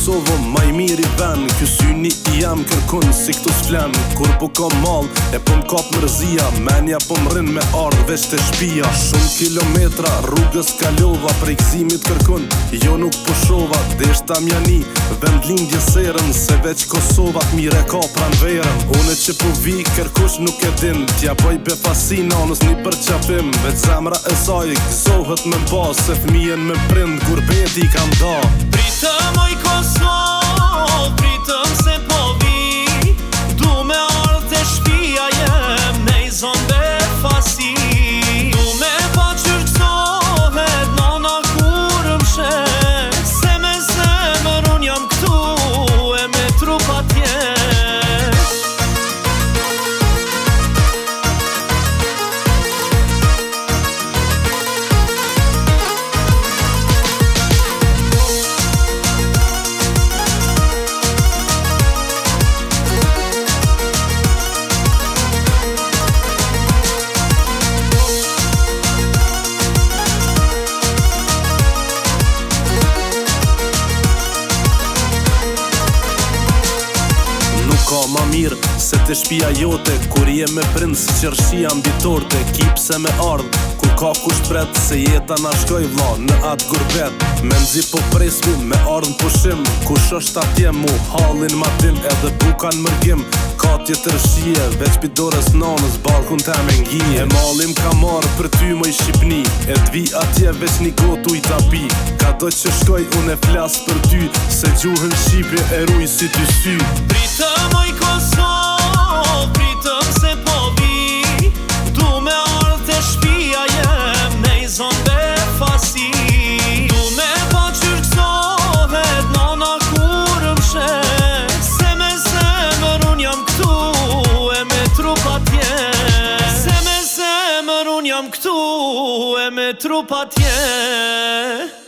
Kosovë ma I miri ven, ky syni I jam kërkun si këtu s'flen. Kur po kom mall, e po m'kap mërzia, menja po m'rin me ardh veç të shpia. Shumë kilometra rrugës kalova, prej gzimit kërkun, jo nuk po shova. Deshta mjani, vend lindje serën, se veç Kosova t'mire ka pran verën. Une që po vi, kërkush nuk e din, t'ja bëj befasi nanës një për qapim. Veç zemra e saj, gëzohet me mba, se fmijen me prind, gurbeti kam da. Pritëm oj Kosovë, pritëm se po vi, du me ardh të shpia jem, nej zon befasi. Du me pa qërksohet, nona kur m'shet, se me zemër unë jam këtu, e me trupa t'jem. Ka ma mirë se të shpia jote, kur je me prind si qërshia mbi torte. Kipse me ardh, kur ka kusht pret, se jeta na shkoj vlla në atë gurbet. Me nxi po presmi, me ardh n'pushim, kush është atje mu hallin ma din, edhe bukan mërgim. Ka tjetër shije, veç pidores nanës, balkun tem e ngije. E malim ka marrë për ty më I Shqipni, e t'vi atje veç një gotu I tapi. Ka do që shkoj unë e flas për ty, se gjuhën Shqipje e ruj si ty sy. Pritëm oj Kosovë, pritëm se po vi, du me ardh të shpia jem, nej zon befasi. Du me pa qërksohet, nona kur m'shet, se me zemër unë jam këtu, e me trupa t'jem. Se me zemër unë jam këtu, e me trupa t'jem.